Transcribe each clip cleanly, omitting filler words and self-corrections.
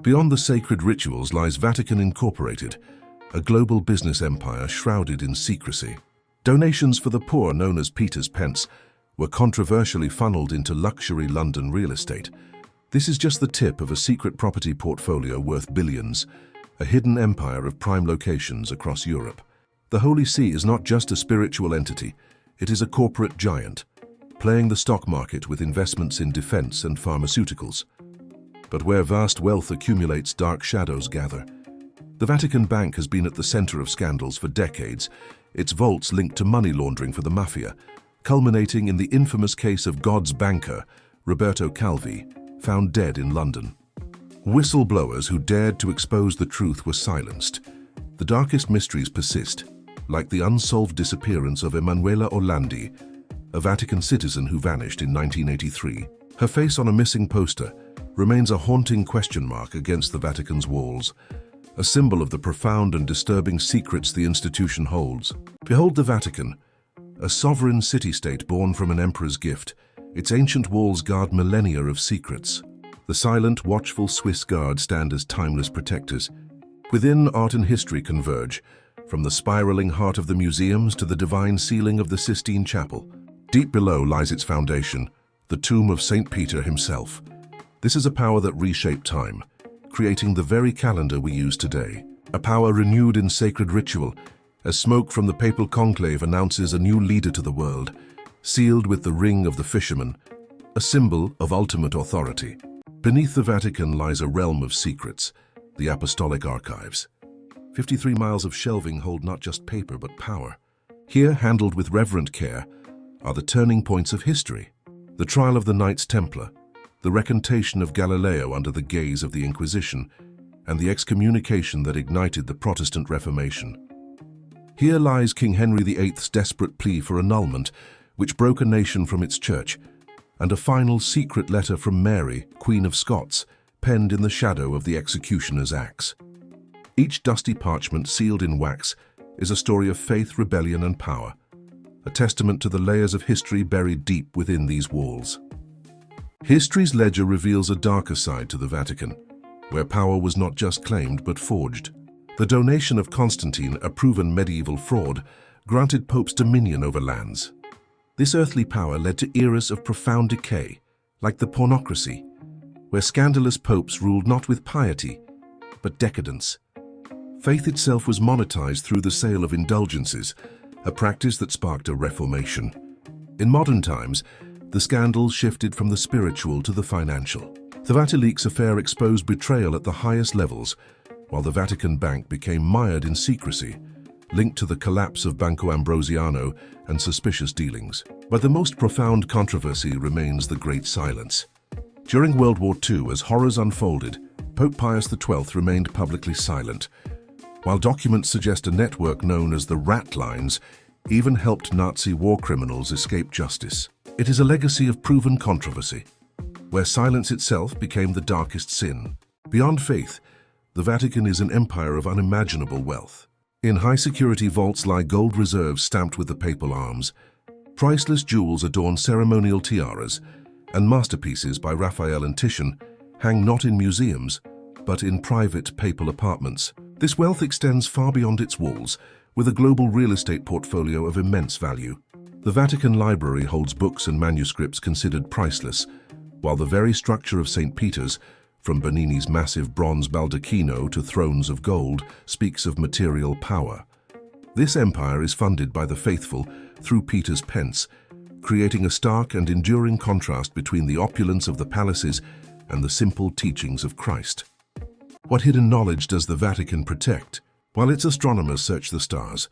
Beyond the sacred rituals lies Vatican Incorporated, a global business empire shrouded in secrecy. Donations for the poor, known as Peter's Pence, were controversially funneled into luxury London real estate. This is just the tip of a secret property portfolio worth billions, a hidden empire of prime locations across Europe. The Holy See is not just a spiritual entity, it is a corporate giant, playing the stock market with investments in defense and pharmaceuticals. But where vast wealth accumulates, dark shadows gather. The Vatican Bank has been at the center of scandals for decades, its vaults linked to money laundering for the Mafia, culminating in the infamous case of God's banker, Roberto Calvi, found dead in London. Whistleblowers who dared to expose the truth were silenced. The darkest mysteries persist, like the unsolved disappearance of Emanuela Orlandi, a Vatican citizen who vanished in 1983. Her face on a missing poster remains a haunting question mark against the Vatican's walls, a symbol of the profound and disturbing secrets the institution holds. Behold the Vatican, a sovereign city-state born from an emperor's gift. Its ancient walls guard millennia of secrets. The silent, watchful Swiss guards stand as timeless protectors. Within, art and history converge, from the spiraling heart of the museums to the divine ceiling of the Sistine Chapel. Deep below lies its foundation, the tomb of St. Peter himself. This is a power that reshaped time, creating the very calendar we use today. A power renewed in sacred ritual, as smoke from the papal conclave announces a new leader to the world, sealed with the ring of the fisherman, a symbol of ultimate authority. Beneath the Vatican lies a realm of secrets, the Apostolic Archives. 53 miles of shelving hold not just paper but power. Here, handled with reverent care, are the turning points of history. The trial of the Knights Templar, the recantation of Galileo under the gaze of the Inquisition, and the excommunication that ignited the Protestant Reformation. Here lies King Henry VIII's desperate plea for annulment, which broke a nation from its church, and a final secret letter from Mary, Queen of Scots, penned in the shadow of the executioner's axe. Each dusty parchment sealed in wax is a story of faith, rebellion, and power, a testament to the layers of history buried deep within these walls. History's ledger reveals a darker side to the Vatican, where power was not just claimed but forged. The donation of Constantine, a proven medieval fraud, granted popes dominion over lands. This earthly power led to eras of profound decay, like the pornocracy, where scandalous popes ruled not with piety, but decadence. Faith itself was monetized through the sale of indulgences, a practice that sparked a reformation. In modern times, the scandals shifted from the spiritual to the financial. The Vatileaks affair exposed betrayal at the highest levels, while the Vatican Bank became mired in secrecy, linked to the collapse of Banco Ambrosiano and suspicious dealings. But the most profound controversy remains the Great Silence. During World War II, as horrors unfolded, Pope Pius XII remained publicly silent, while documents suggest a network known as the Ratlines even helped Nazi war criminals escape justice. It is a legacy of proven controversy, where silence itself became the darkest sin. Beyond faith, the Vatican is an empire of unimaginable wealth. In high-security vaults lie gold reserves stamped with the papal arms, priceless jewels adorn ceremonial tiaras, and masterpieces by Raphael and Titian hang not in museums, but in private papal apartments. This wealth extends far beyond its walls, with a global real estate portfolio of immense value. The Vatican Library holds books and manuscripts considered priceless, while the very structure of St. Peter's, from Bernini's massive bronze baldacchino to thrones of gold, speaks of material power. This empire is funded by the faithful through Peter's Pence, creating a stark and enduring contrast between the opulence of the palaces and the simple teachings of Christ. What hidden knowledge does the Vatican protect? While its astronomers search the stars,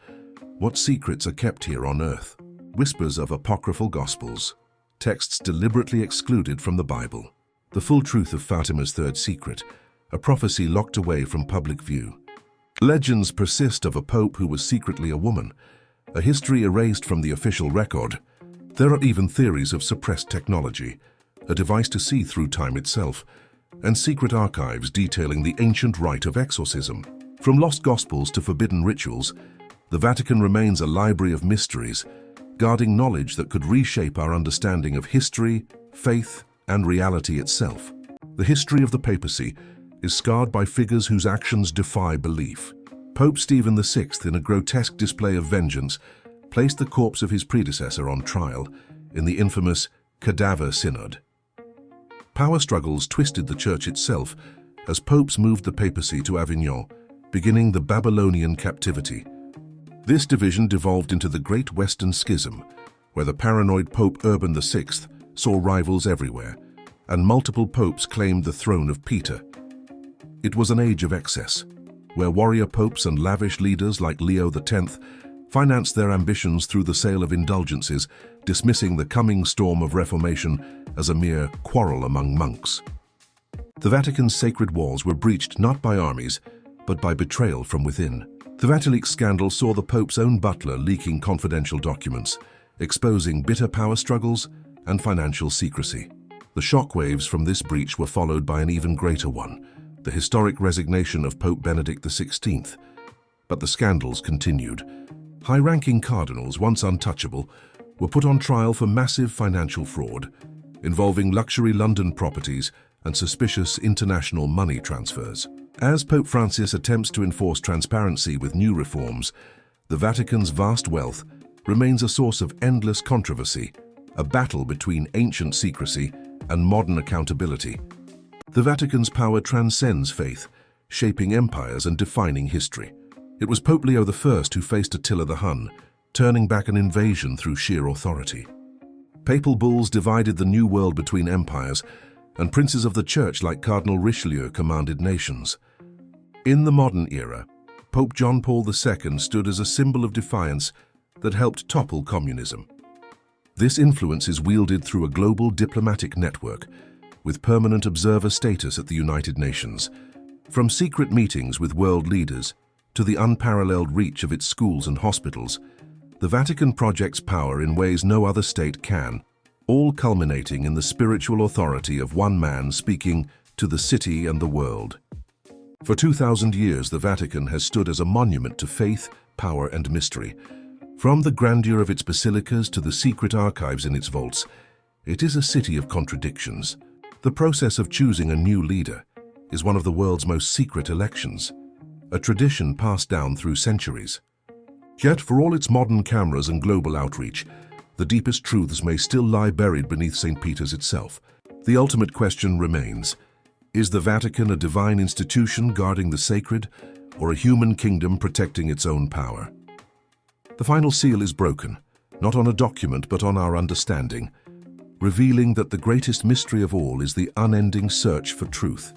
what secrets are kept here on earth? Whispers of apocryphal gospels, texts deliberately excluded from the Bible. The full truth of Fatima's third secret, a prophecy locked away from public view. Legends persist of a pope who was secretly a woman, a history erased from the official record. There are even theories of suppressed technology, a device to see through time itself, and secret archives detailing the ancient rite of exorcism. From lost gospels to forbidden rituals, the Vatican remains a library of mysteries, guarding knowledge that could reshape our understanding of history, faith, and reality itself. The history of the papacy is scarred by figures whose actions defy belief. Pope Stephen VI, in a grotesque display of vengeance, placed the corpse of his predecessor on trial in the infamous Cadaver Synod. Power struggles twisted the Church itself as popes moved the papacy to Avignon, beginning the Babylonian captivity. This division devolved into the Great Western Schism, where the paranoid Pope Urban VI saw rivals everywhere, and multiple popes claimed the throne of Peter. It was an age of excess, where warrior popes and lavish leaders like Leo X financed their ambitions through the sale of indulgences, dismissing the coming storm of Reformation as a mere quarrel among monks. The Vatican's sacred walls were breached not by armies, but by betrayal from within. The Vatileaks scandal saw the Pope's own butler leaking confidential documents, exposing bitter power struggles and financial secrecy. The shockwaves from this breach were followed by an even greater one, the historic resignation of Pope Benedict XVI. But the scandals continued. High-ranking cardinals, once untouchable, were put on trial for massive financial fraud, involving luxury London properties and suspicious international money transfers. As Pope Francis attempts to enforce transparency with new reforms, the Vatican's vast wealth remains a source of endless controversy, a battle between ancient secrecy and modern accountability. The Vatican's power transcends faith, shaping empires and defining history. It was Pope Leo I who faced Attila the Hun, turning back an invasion through sheer authority. Papal bulls divided the New World between empires, and princes of the Church like Cardinal Richelieu commanded nations. In the modern era, Pope John Paul II stood as a symbol of defiance that helped topple communism. This influence is wielded through a global diplomatic network, with permanent observer status at the United Nations. From secret meetings with world leaders to the unparalleled reach of its schools and hospitals, the Vatican projects power in ways no other state can, all culminating in the spiritual authority of one man speaking to the city and the world. For 2,000 years, the Vatican has stood as a monument to faith, power, and mystery. From the grandeur of its basilicas to the secret archives in its vaults, it is a city of contradictions. The process of choosing a new leader is one of the world's most secret elections, a tradition passed down through centuries. Yet, for all its modern cameras and global outreach, the deepest truths may still lie buried beneath St. Peter's itself. The ultimate question remains: is the Vatican a divine institution guarding the sacred, or a human kingdom protecting its own power? The final seal is broken, not on a document but on our understanding, revealing that the greatest mystery of all is the unending search for truth.